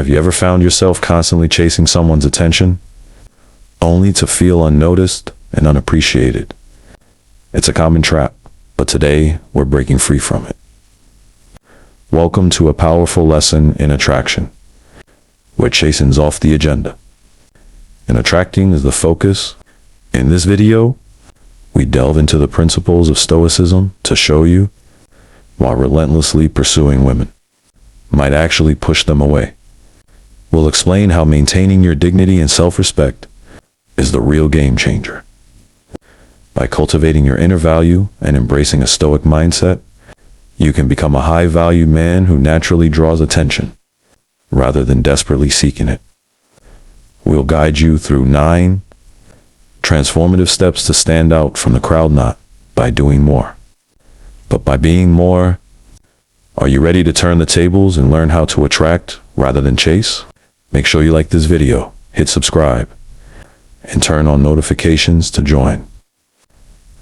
Have you ever found yourself constantly chasing someone's attention, only to feel unnoticed and unappreciated? It's a common trap, but today we're breaking free from it. Welcome to a powerful lesson in attraction, where chasing's off the agenda, and attracting is the focus. In this video, we delve into the principles of Stoicism to show you why relentlessly pursuing women might actually push them away. We'll explain how maintaining your dignity and self-respect is the real game changer. By cultivating your inner value and embracing a Stoic mindset, you can become a high-value man who naturally draws attention, rather than desperately seeking it. We'll guide you through 9 transformative steps to stand out from the crowd, not by doing more, but by being more. Are you ready to turn the tables and learn how to attract rather than chase? Make sure you like this video, hit subscribe, and turn on notifications to join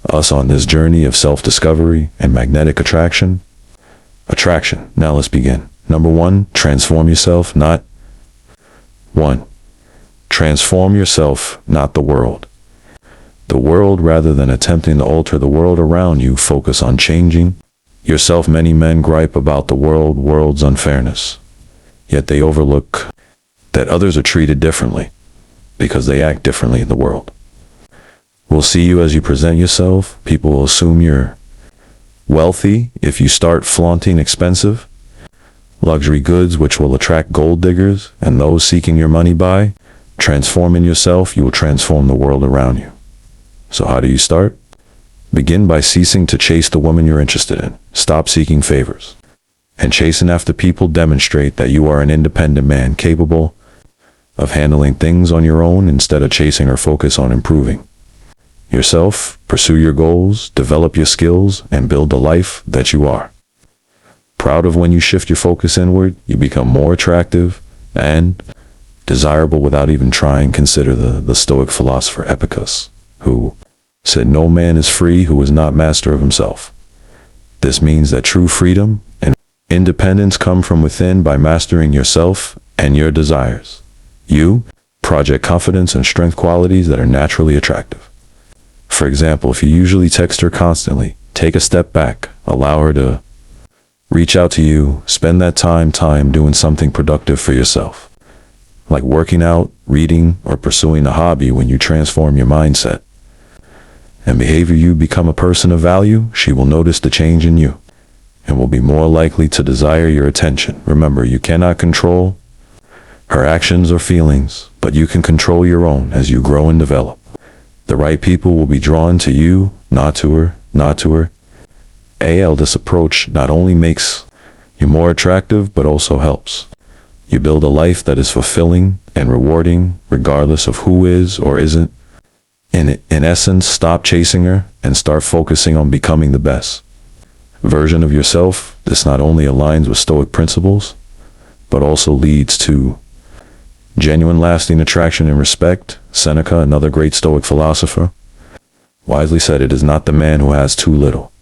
us on this journey of self-discovery and magnetic attraction. Now let's begin. Number 1, transform yourself, not 1. Transform yourself, not the world. The world, rather than attempting to alter the world around you, focus on changing yourself. Many men gripe about the world's unfairness, yet they overlook that others are treated differently because they act differently in the world. We'll see you as you present yourself. People will assume you're wealthy if you start flaunting expensive luxury goods, which will attract gold diggers and those seeking your money. By transforming yourself, you will transform the world around you. So how do you start? Begin by ceasing to chase the woman you're interested in. Stop seeking favors and chasing after people. Demonstrate that you are an independent man capable of handling things on your own instead of chasing or focus on improving yourself. Pursue your goals, develop your skills, and build the life that you are proud of. When you shift your focus inward, you become more attractive and desirable without even trying. Consider the Stoic philosopher Epicurus, who said, "No man is free who is not master of himself." This means that true freedom and independence come from within. By mastering yourself and your desires, you project confidence and strength, qualities that are naturally attractive. For example, if you usually text her constantly, take a step back, allow her to reach out to you. Spend that time doing something productive for yourself, like working out, reading, or pursuing a hobby. When you transform your mindset and behavior, you become a person of value. She will notice the change in you and will be more likely to desire your attention. Remember, you cannot control her actions or feelings, but you can control your own. As you grow and develop, the right people will be drawn to you, not to her. This approach not only makes you more attractive, but also helps you build a life that is fulfilling and rewarding, regardless of who is or isn't. In essence, stop chasing her and start focusing on becoming the best version of yourself. This not only aligns with Stoic principles, but also leads to genuine, lasting attraction and respect. Seneca, another great Stoic philosopher, wisely said, "It is not the man who has too little,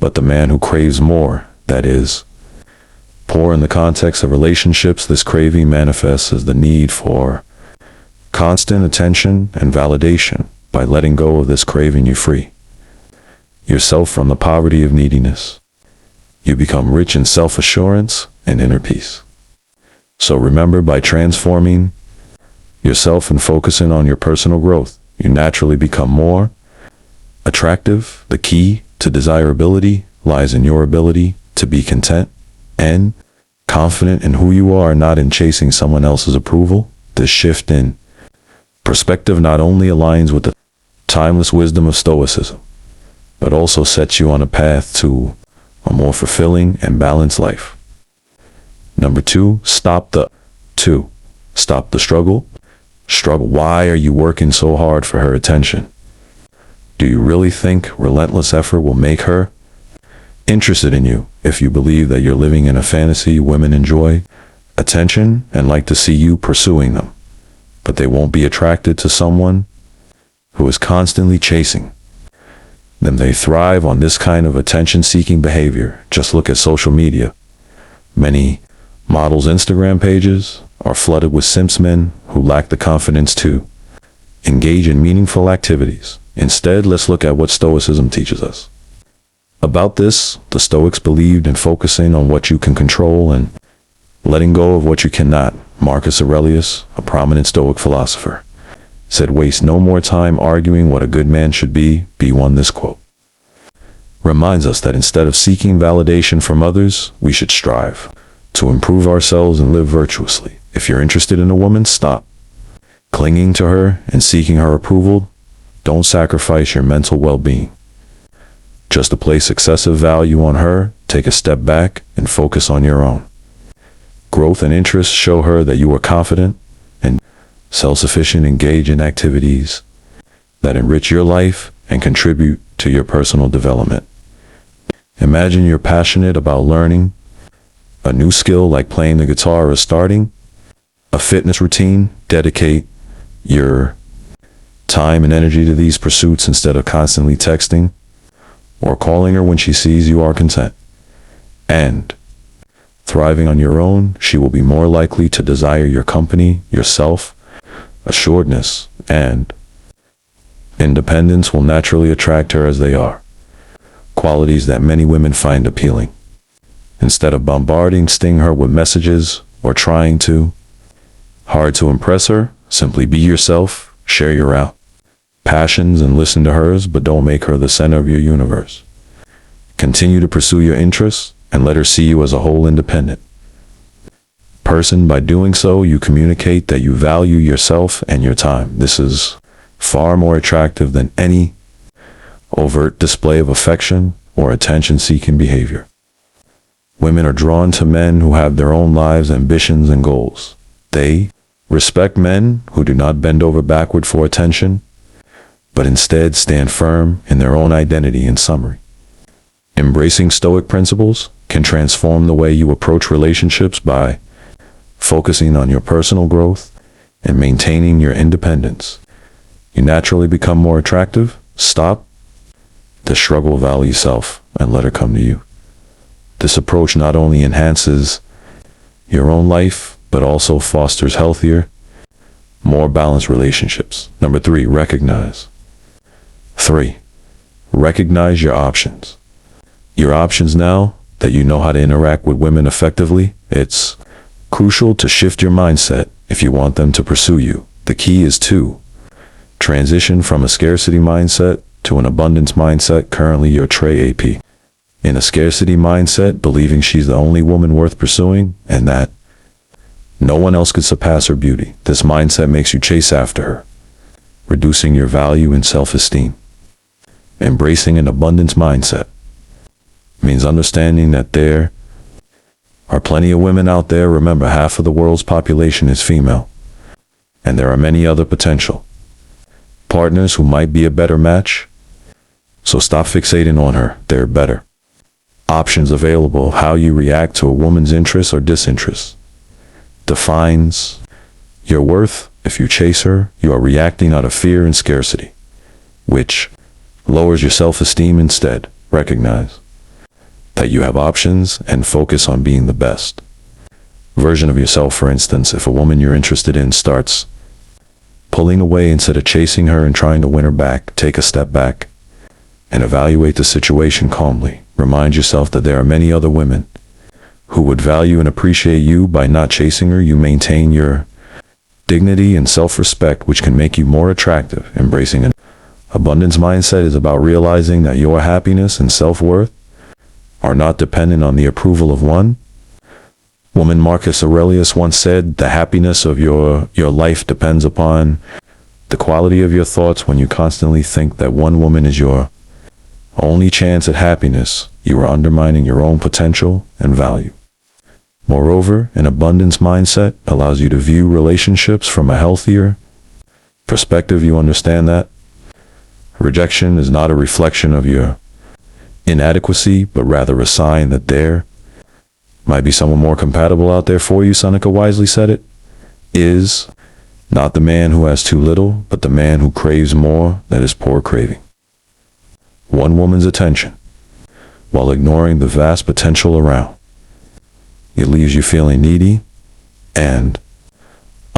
but the man who craves more that is poor." In the context of relationships, this craving manifests as the need for constant attention and validation. By letting go of this craving, you free yourself from the poverty of neediness. You become rich in self-assurance and inner peace. So remember, by transforming yourself and focusing on your personal growth, you naturally become more attractive. The key to desirability lies in your ability to be content and confident in who you are, not in chasing someone else's approval. This shift in perspective not only aligns with the timeless wisdom of Stoicism, but also sets you on a path to a more fulfilling and balanced life. Number 2, stop the struggle. Why are you working so hard for her attention? Do you really think relentless effort will make her interested in you? If you believe that you're living in a fantasy, women enjoy attention and like to see you pursuing them, but they won't be attracted to someone who is constantly chasing them. They thrive on this kind of attention-seeking behavior. Just look at social media. Many models' Instagram pages are flooded with simps men who lack the confidence to engage in meaningful activities. Instead, let's look at what Stoicism teaches us. About this, the Stoics believed in focusing on what you can control and letting go of what you cannot. Marcus Aurelius, a prominent Stoic philosopher, said, "Waste no more time arguing what a good man should be one." This quote reminds us that instead of seeking validation from others, we should strive to improve ourselves and live virtuously. If you're interested in a woman, stop clinging to her and seeking her approval. Don't sacrifice your mental well-being just to place excessive value on her. Take a step back and focus on your own growth and interests. Show her that you are confident and self-sufficient. Engage in activities that enrich your life and contribute to your personal development. Imagine you're passionate about learning a new skill like playing the guitar or starting a fitness routine. Dedicate your time and energy to these pursuits instead of constantly texting or calling her. When she sees you are content and thriving on your own, she will be more likely to desire your company. Your self-assuredness and independence will naturally attract her, as they are qualities that many women find appealing. Instead of sting her with messages or trying too hard to impress her, simply be yourself. Share your passions and listen to hers, but don't make her the center of your universe. Continue to pursue your interests and let her see you as a whole independent person. By doing so, you communicate that you value yourself and your time. This is far more attractive than any overt display of affection or attention-seeking behavior. Women are drawn to men who have their own lives, ambitions, and goals. They respect men who do not bend over backward for attention, but instead stand firm in their own identity. In summary, embracing Stoic principles can transform the way you approach relationships by focusing on your personal growth and maintaining your independence. You naturally become more attractive. Stop the struggle, value yourself, and let her come to you. This approach not only enhances your own life, but also fosters healthier, more balanced relationships. Number 3, recognize. 3, recognize your options. Your options now that you know how to interact with women effectively. It's crucial to shift your mindset if you want them to pursue you. The key is to transition from a scarcity mindset to an abundance mindset. Currently, you're Trey AP in a scarcity mindset, believing she's the only woman worth pursuing and that no one else could surpass her beauty. This mindset makes you chase after her, reducing your value and self-esteem. Embracing an abundance mindset means understanding that there are plenty of women out there. Remember, half of the world's population is female, and there are many other potential partners who might be a better match. So stop fixating on her. There are better options available. How you react to a woman's interests or disinterests defines your worth. If you chase her, you are reacting out of fear and scarcity, which lowers your self-esteem. Instead, recognize that you have options and focus on being the best version of yourself. For instance, if a woman you're interested in starts pulling away, instead of chasing her and trying to win her back, take a step back and evaluate the situation calmly. Remind yourself that there are many other women who would value and appreciate you. By not chasing her, you maintain your dignity and self-respect, which can make you more attractive. Embracing an abundance mindset is about realizing that your happiness and self-worth are not dependent on the approval of one woman. Marcus Aurelius once said, "The happiness of your life depends upon the quality of your thoughts." When you constantly think that one woman is your only chance at happiness, you are undermining your own potential and value. Moreover, an abundance mindset allows you to view relationships from a healthier perspective. You understand that rejection is not a reflection of your inadequacy, but rather a sign that there might be someone more compatible out there for you. Seneca wisely said, "It is not the man who has too little, but the man who craves more that is poor craving." One woman's attention, while ignoring the vast potential around, it leaves you feeling needy and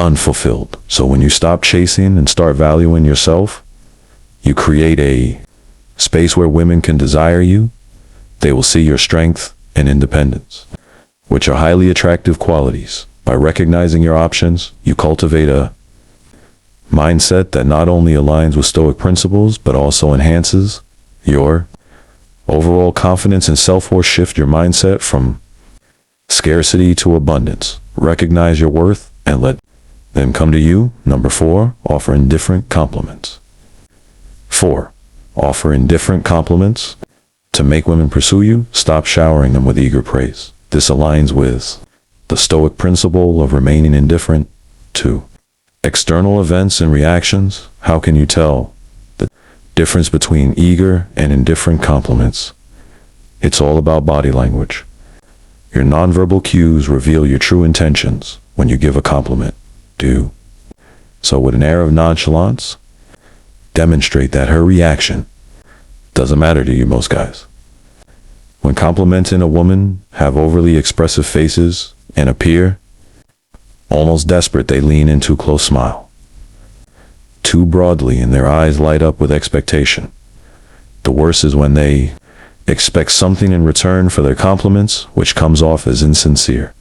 unfulfilled. So when you stop chasing and start valuing yourself, you create a space where women can desire you. They will see your strength and independence, which are highly attractive qualities. By recognizing your options, you cultivate a mindset that not only aligns with Stoic principles, but also enhances your overall confidence and self-worth. Shift your mindset from scarcity to abundance. Recognize your worth and let them come to you. Number 4, offer indifferent compliments. 4, offer indifferent compliments. To make women pursue you, stop showering them with eager praise. This aligns with the Stoic principle of remaining indifferent to external events and reactions. How can you tell the difference between eager and indifferent compliments? It's all about body language. Your nonverbal cues reveal your true intentions when you give a compliment. Do so with an air of nonchalance. Demonstrate that her reaction doesn't matter to you, most guys. When complimenting a woman, have overly expressive faces and appear almost desperate. They lean into a close smile too broadly and their eyes light up with expectation. The worst is when they expect something in return for their compliments, which comes off as insincere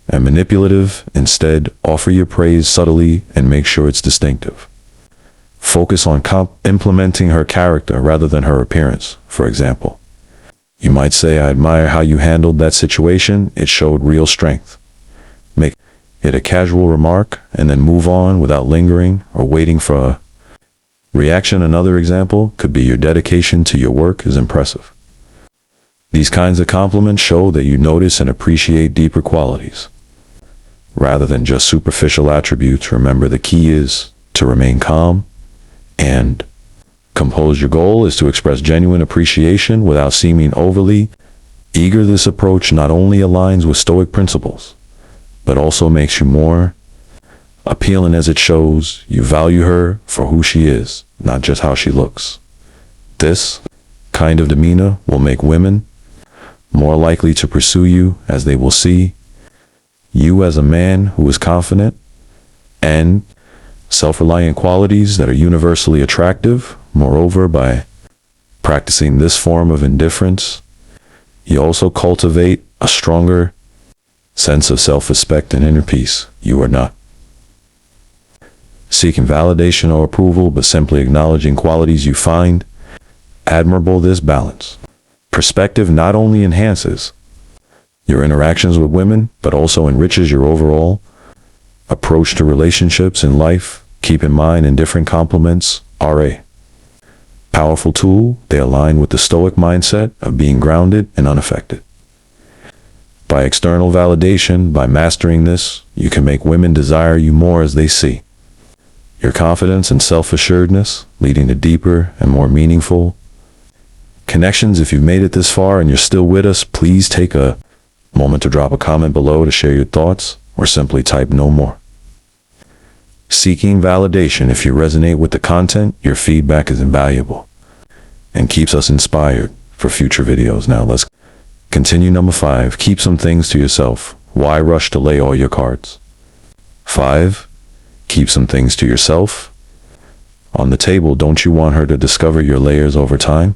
and manipulative. Instead, offer your praise subtly and make sure it's distinctive. Focus on implementing her character rather than her appearance. For example, you might say, "I admire how you handled that situation. It showed real strength." Make it a casual remark and then move on without lingering or waiting for a reaction. Another example could be, "Your dedication to your work is impressive." These kinds of compliments show that you notice and appreciate deeper qualities rather than just superficial attributes. Remember, the key is to remain calm and composed. Your goal is to express genuine appreciation without seeming overly eager. This approach not only aligns with Stoic principles, but also makes you more appealing, as it shows you value her for who she is, not just how she looks. This kind of demeanor will make women more likely to pursue you, as they will see you as a man who is confident and self-reliant, qualities that are universally attractive. Moreover, by practicing this form of indifference, you also cultivate a stronger sense of self-respect and inner peace. You are not seeking validation or approval, but simply acknowledging qualities you find admirable. This balance perspective not only enhances your interactions with women, but also enriches your overall approach to relationships in life. Keep in mind, indifferent compliments are a powerful tool. They align with the Stoic mindset of being grounded and unaffected by external validation. By mastering this, you can make women desire you more as they see your confidence and self-assuredness, leading to deeper and more meaningful connections. If you've made it this far and you're still with us, please take a moment to drop a comment below to share your thoughts, or simply type "no more." Seeking validation. If you resonate with the content, your feedback is invaluable and keeps us inspired for future videos. Now let's continue. Number 5, keep some things to yourself. Why rush to lay all your cards? 5, keep some things to yourself on the table. Don't you want her to discover your layers over time?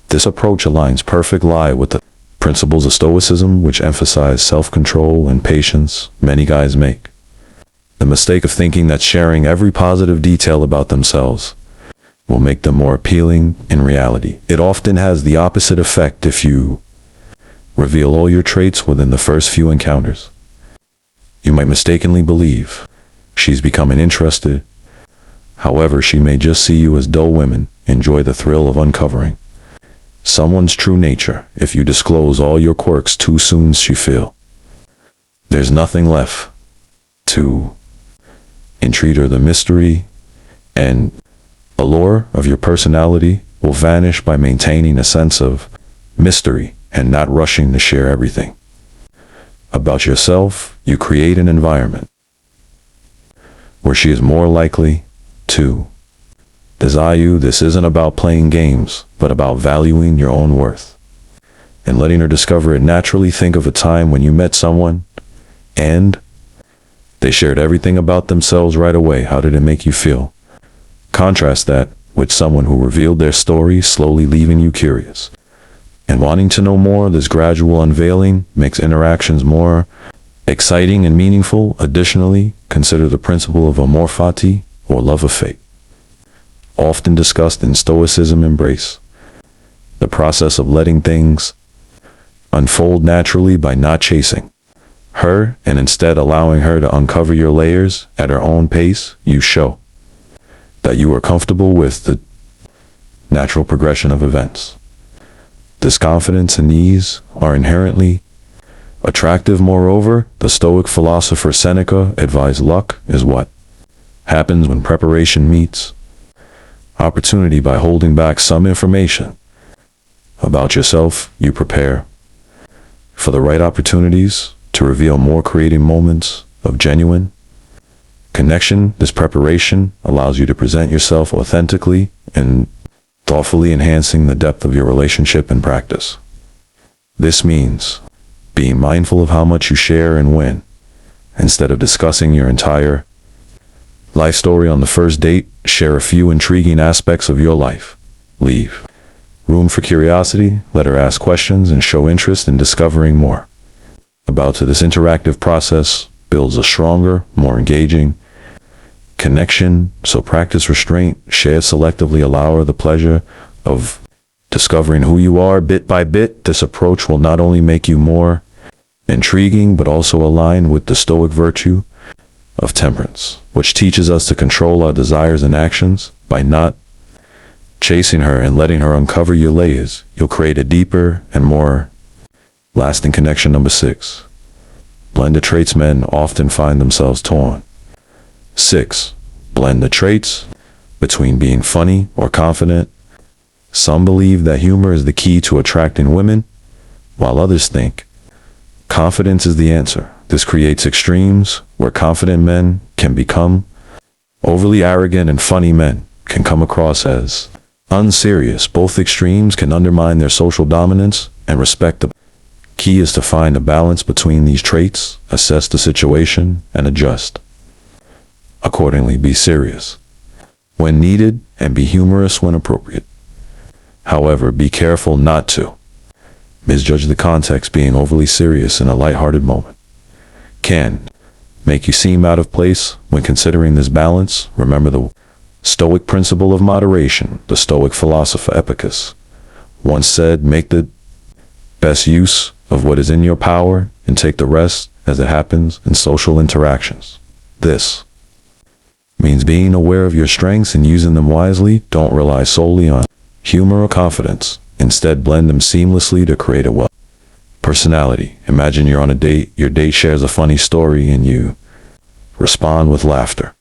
This approach aligns perfectly with the principles of Stoicism, which emphasize self-control and patience. Many guys make the mistake of thinking that sharing every positive detail about themselves will make them more appealing. In reality, it often has the opposite effect. If you reveal all your traits within the first few encounters, you might mistakenly believe she's becoming interested. However, she may just see you as dull. Women enjoy the thrill of uncovering someone's true nature. If you disclose all your quirks too soon, she feel there's nothing left to intrigue her. The mystery and allure of your personality will vanish. By maintaining a sense of mystery and not rushing to share everything about yourself, you create an environment where she is more likely to desire you. This isn't about playing games, but about valuing your own worth and letting her discover it naturally. Think of a time when you met someone and They shared everything about themselves right away. How did it make you feel? Contrast that with someone who revealed their story, slowly leaving you curious and wanting to know more. This gradual unveiling makes interactions more exciting and meaningful. Additionally, consider the principle of amor fati, or love of fate, often discussed in Stoicism. Embrace the process of letting things unfold naturally by not chasing her and instead allowing her to uncover your layers at her own pace. You show that you are comfortable with the natural progression of events. This confidence and ease are inherently attractive. Moreover, the Stoic philosopher Seneca advised luck is what happens when preparation meets opportunity. By holding back some information about yourself, you prepare for the right opportunities to reveal more, creating moments of genuine connection. This preparation allows you to present yourself authentically and thoughtfully, enhancing the depth of your relationship and practice. This means being mindful of how much you share and when. Instead of discussing your entire life story on the first date, share a few intriguing aspects of your life. Leave room for curiosity, let her ask questions, and show interest in discovering more about her. This interactive process builds a stronger, more engaging connection. So practice restraint, share selectively, allow her the pleasure of discovering who you are bit by bit. This approach will not only make you more intriguing, but also align with the Stoic virtue of temperance, which teaches us to control our desires and actions. By not chasing her and letting her uncover your layers, you'll create a deeper and more lasting connection. Number 6, blend the traits. Men often find themselves torn. 6, blend the traits between being funny or confident. Some believe that humor is the key to attracting women, while others think confidence is the answer. This creates extremes where confident men can become overly arrogant and funny men can come across as unserious. Both extremes can undermine their social dominance and respect. The key is to find a balance between these traits, assess the situation, and adjust accordingly. Be serious when needed and be humorous when appropriate. However, be careful not to misjudge the context. Being overly serious in a lighthearted moment can make you seem out of place. When considering this balance, remember the Stoic principle of moderation. The Stoic philosopher Epictetus once said, make the best use of what is in your power and take the rest as it happens in social interactions. This means being aware of your strengths and using them wisely. Don't rely solely on humor or confidence. Instead, blend them seamlessly to create a personality. Imagine you're on a date, your date shares a funny story, and you respond with laughter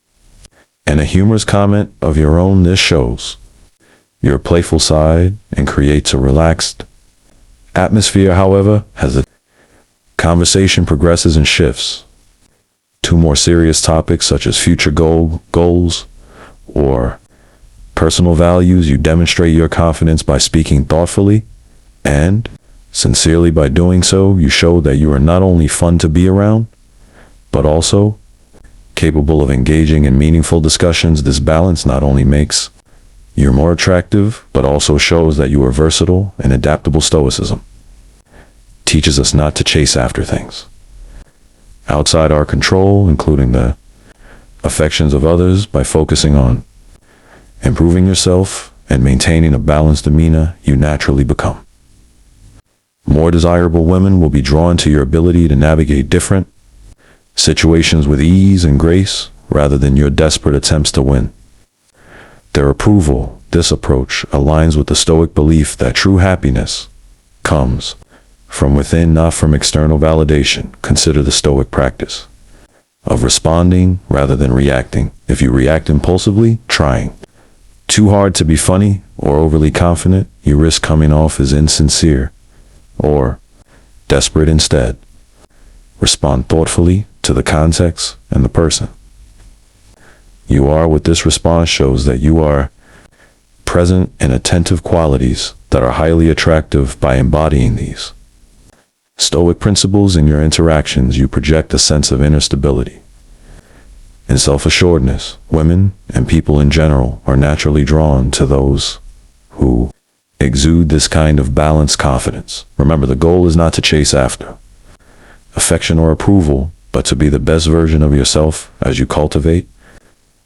and a humorous comment of your own. This shows your playful side and creates a relaxed atmosphere. However, as the conversation progresses and shifts to more serious topics such as future goals or personal values, you demonstrate your confidence by speaking thoughtfully and sincerely. By doing so, you show that you are not only fun to be around, but also capable of engaging in meaningful discussions. This balance not only makes you more attractive, but also shows that you are versatile and adaptable. Stoicism teaches us not to chase after things outside our control, including the affections of others. By focusing on improving yourself and maintaining a balanced demeanor, you naturally become more desirable. Women will be drawn to your ability to navigate different situations with ease and grace, rather than your desperate attempts to win their approval. This approach aligns with the Stoic belief that true happiness comes from within, not from external validation. Consider the Stoic practice of responding rather than reacting. If you react impulsively, trying too hard to be funny or overly confident, you risk coming off as insincere or desperate. Instead, respond thoughtfully to the context and the person you are. With this response shows that you are present and attentive, qualities that are highly attractive. By embodying these Stoic principles in your interactions, you project a sense of inner stability In self-assuredness, women and people in general are naturally drawn to those who exude this kind of balanced confidence. Remember, the goal is not to chase after affection or approval, but to be the best version of yourself. As you cultivate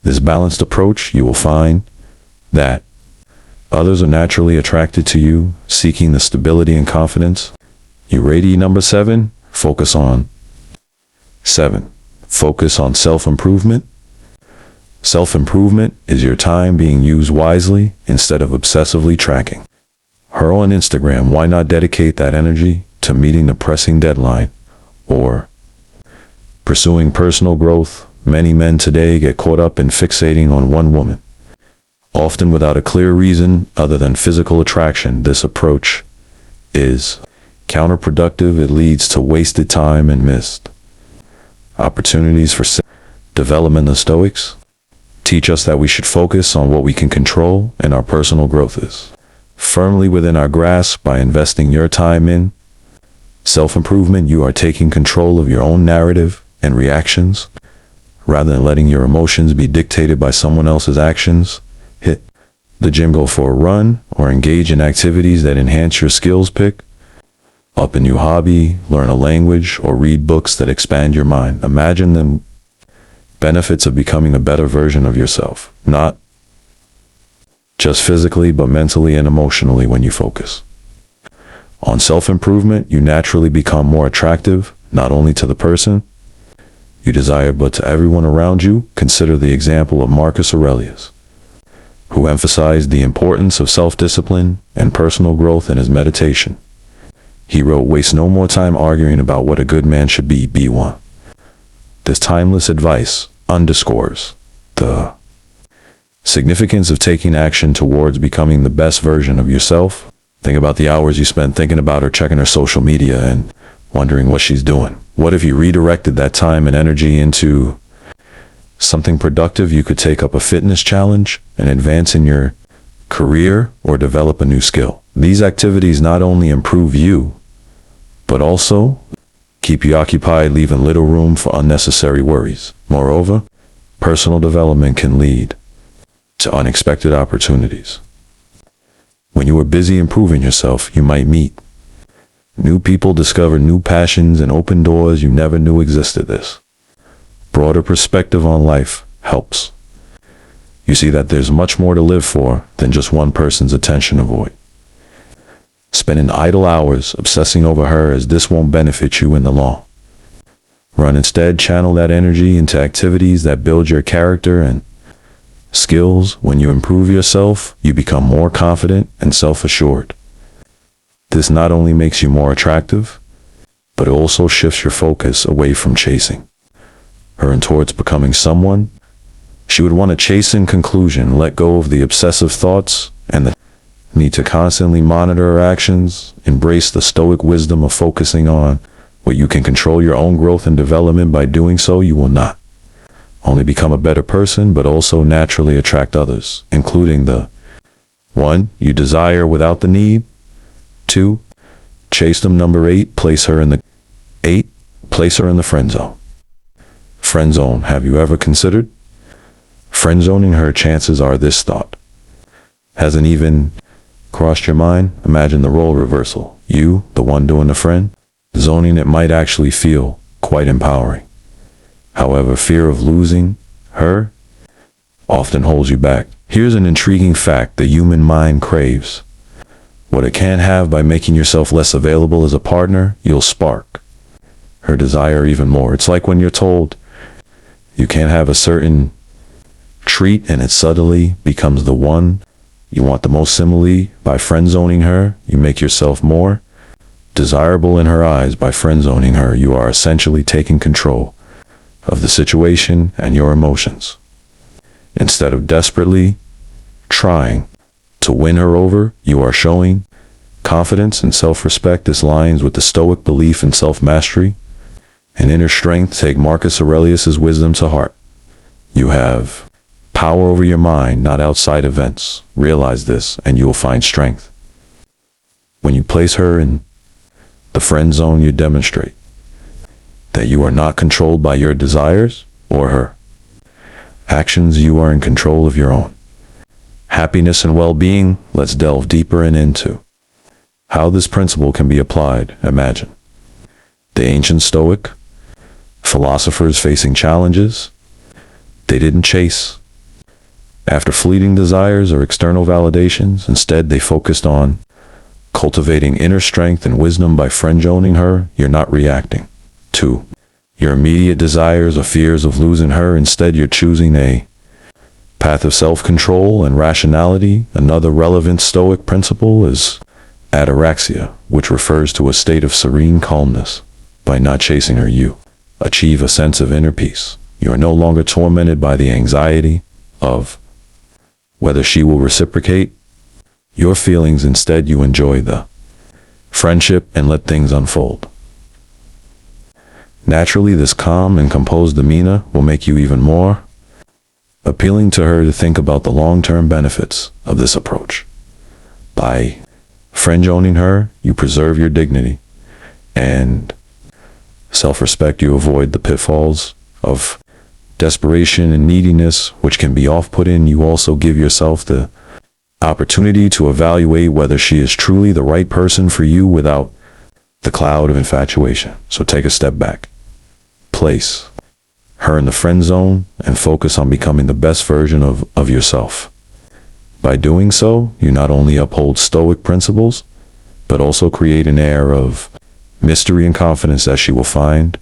this balanced approach, you will find that others are naturally attracted to you, seeking the stability and confidence you radiate. Number 7, focus on self-improvement. Self-improvement is your time being used wisely instead of obsessively tracking her on Instagram. Why not dedicate that energy to meeting the pressing deadline or pursuing personal growth? Many men today get caught up in fixating on one woman, often without a clear reason other than physical attraction. This approach is counterproductive. It leads to wasted time and missed opportunities for development. The Stoics teach us that we should focus on what we can control, and our personal growth is firmly within our grasp. By investing your time in self-improvement, you are taking control of your own narrative and reactions, rather than letting your emotions be dictated by someone else's actions. Hit the gym, go for a run, or engage in activities that enhance your skills. Pick up a new hobby, learn a language, or read books that expand your mind. Imagine the benefits of becoming a better version of yourself, not just physically, but mentally and emotionally. When you focus on self-improvement, you naturally become more attractive, not only to the person you desire, but to everyone around you. Consider the example of Marcus Aurelius, who emphasized the importance of self-discipline and personal growth in his meditation. He wrote, "Waste no more time arguing about what a good man should be one." This timeless advice underscores the significance of taking action towards becoming the best version of yourself. Think about the hours you spend thinking about her, checking her social media, and wondering what she's doing. What if you redirected that time and energy into something productive? You could take up a fitness challenge, and advance in your career, or develop a new skill. These activities not only improve you, but also keep you occupied, leaving little room for unnecessary worries. Moreover, personal development can lead to unexpected opportunities. When you are busy improving yourself, you might meet new people, discover new passions, and open doors you never knew existed. This broader perspective on life helps you see that there's much more to live for than just one person's attention. Avoid spending idle hours obsessing over her, as this won't benefit you in the long run. Instead, channel that energy into activities that build your character and skills. When you improve yourself, you become more confident and self-assured. This not only makes you more attractive, but it also shifts your focus away from chasing her and towards becoming someone she would want to chase. In conclusion, let go of the obsessive thoughts and the need to constantly monitor her actions. Embrace the Stoic wisdom of focusing on what you can control, your own growth and development. By doing so, you will not only become a better person, but also naturally attract others, including the one you desire without the need to chase them. Number 8, place her in the friend zone. Friend zone. Have you ever considered friend zoning her? Chances are this thought hasn't even crossed your mind. Imagine the role reversal. You, the one doing the friend zoning. It might actually feel quite empowering. However, fear of losing her often holds you back. Here's an intriguing fact: the human mind craves what it can't have. By making yourself less available as a partner, you'll spark her desire even more. It's like when you're told you can't have a certain treat, and it suddenly becomes the one you want the most. Similarly, by friend zoning her, you make yourself more desirable in her eyes. By friend zoning her, you are essentially taking control of the situation and your emotions. Instead of desperately trying to win her over, you are showing confidence and self-respect. This aligns with the Stoic belief in self-mastery and inner strength. Take Marcus Aurelius's wisdom to heart. You have power over your mind, not outside events. Realize this, and you will find strength. When you place her in the friend zone, you demonstrate that you are not controlled by your desires or her. actions you are in control of your own. Happiness and well-being, let's delve deeper and into how this principle can be applied. Imagine the ancient Stoic philosophers facing challenges. They didn't chase after fleeting desires or external validations. Instead, they focused on cultivating inner strength and wisdom by friend-zoning her. You're not reacting to your immediate desires or fears of losing her. Instead, you're choosing a path of self-control and rationality. Another relevant Stoic principle is ataraxia, which refers to a state of serene calmness. By not chasing her, you achieve a sense of inner peace. You are no longer tormented by the anxiety of whether she will reciprocate your feelings. Instead, you enjoy the friendship and let things unfold. Naturally, this calm and composed demeanor will make you even more appealing to her to think about the long-term benefits of this approach. By friend-zoning her, you preserve your dignity and self-respect. You avoid the pitfalls of desperation and neediness, which can be off-putting. You also give yourself the opportunity to evaluate whether she is truly the right person for you without the cloud of infatuation. So take a step back. Place her in the friend zone and focus on becoming the best version of yourself. By doing so, you not only uphold Stoic principles, but also create an air of mystery and confidence that she will find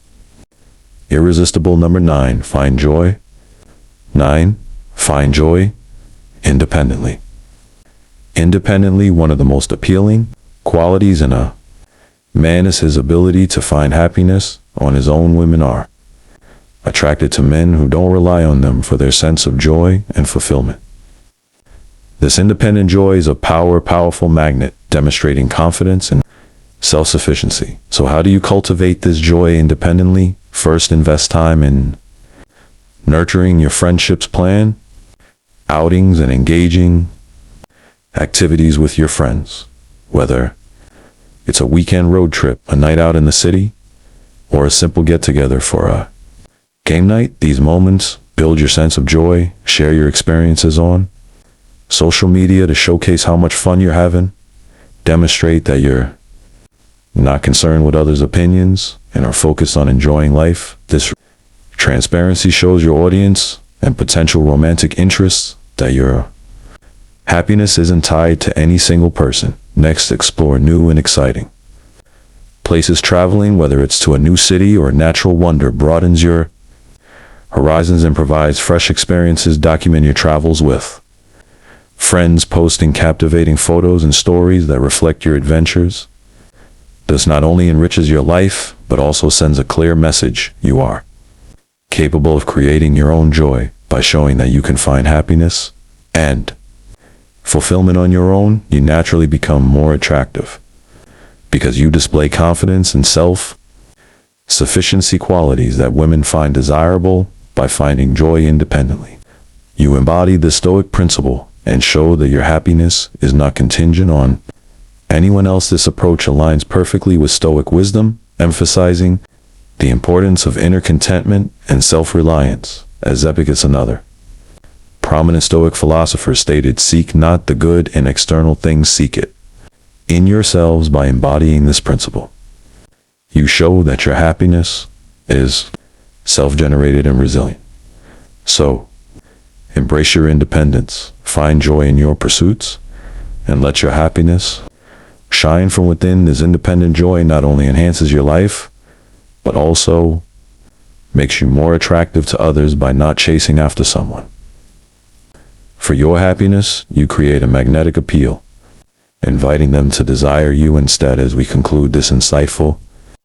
irresistible. Number 9, find joy. 9, find joy independently. Independently, one of the most appealing qualities in a man is his ability to find happiness on his own. Women are attracted to men who don't rely on them for their sense of joy and fulfillment. This independent joy is a powerful magnet, demonstrating confidence and self-sufficiency. So how do you cultivate this joy independently? First, invest time in nurturing your friendships. Plan outings and engaging activities with your friends, whether it's a weekend road trip, a night out in the city, or a simple get-together for a game night. These moments build your sense of joy. Share your experiences on social media to showcase how much fun you're having. Demonstrate that you're not concerned with others' opinions and are focused on enjoying life. This transparency shows your audience and potential romantic interests that your happiness isn't tied to any single person. Next, explore new and exciting places. Traveling, whether it's to a new city or a natural wonder, broadens your horizons and provides fresh experiences. Document your travels with friends, posting captivating photos and stories that reflect your adventures. This not only enriches your life, but also sends a clear message. You are capable of creating your own joy. By showing that you can find happiness and fulfillment on your own, you naturally become more attractive because you display confidence and self-sufficiency, qualities that women find desirable. By finding joy independently, you embody the Stoic principle and show that your happiness is not contingent on anyone else. This approach aligns perfectly with Stoic wisdom, emphasizing the importance of inner contentment and self-reliance. As Epictetus, another prominent Stoic philosopher, stated, "Seek not the good in external things, seek it in yourselves." By embodying this principle, you show that your happiness is self-generated and resilient. So, embrace your independence, find joy in your pursuits, and let your happiness shine from within. This independent joy not only enhances your life, but also makes you more attractive to others. By not chasing after someone for your happiness, you create a magnetic appeal, inviting them to desire you instead. As we conclude this insightful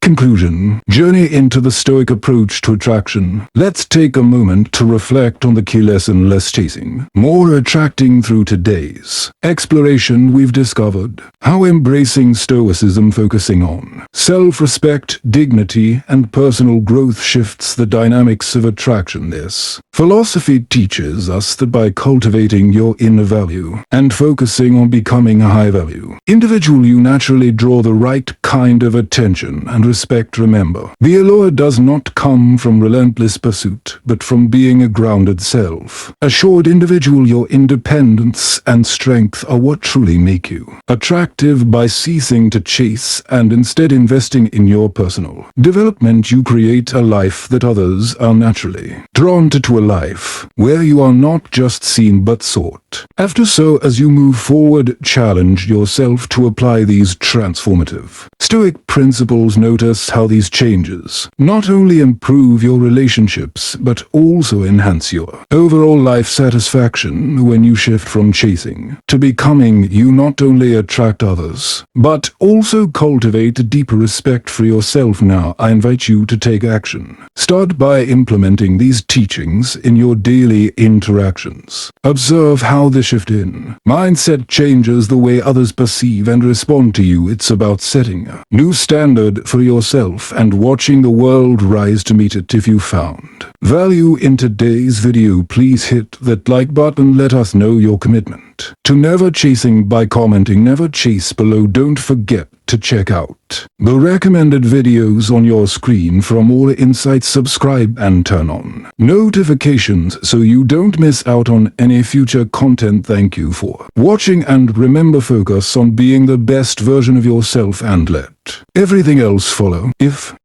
conclusion, journey into the Stoic approach to attraction, let's take a moment to reflect on the key lesson: less chasing, more attracting. Through today's exploration, we've discovered how embracing Stoicism, focusing on self-respect, dignity, and personal growth shifts the dynamics of attraction. This philosophy teaches us that by cultivating your inner value and focusing on becoming a high-value individual, you naturally draw the right kind of attention and respect. Remember, the allure does not come from relentless pursuit, but from being a grounded self. Assured individual, your independence and strength are what truly make you attractive. By ceasing to chase and instead investing in your personal development, you create a life that others are naturally drawn to, a life where you are not just seen but sought after. So as you move forward, challenge yourself to apply these transformative Stoic principles. Notice how these changes not only improve your relationships but also enhance your overall life satisfaction. When you shift from chasing to becoming, you not only attract others but also cultivate a deeper respect for yourself. Now, I invite you to take action. Start by implementing these teachings in your daily interactions. Observe how the shift in mindset changes the way others perceive and respond to you. It's about setting a new standard for yourself and watching the world rise to meet it. If you found value in today's video, please hit that like button. Let us know your commitment to never chasing by commenting "never chase" below. Don't forget to check out the recommended videos on your screen for more insights. Subscribe and turn on notifications so you don't miss out on any future content. Thank you for watching, and remember, focus on being the best version of yourself and let everything else follow. If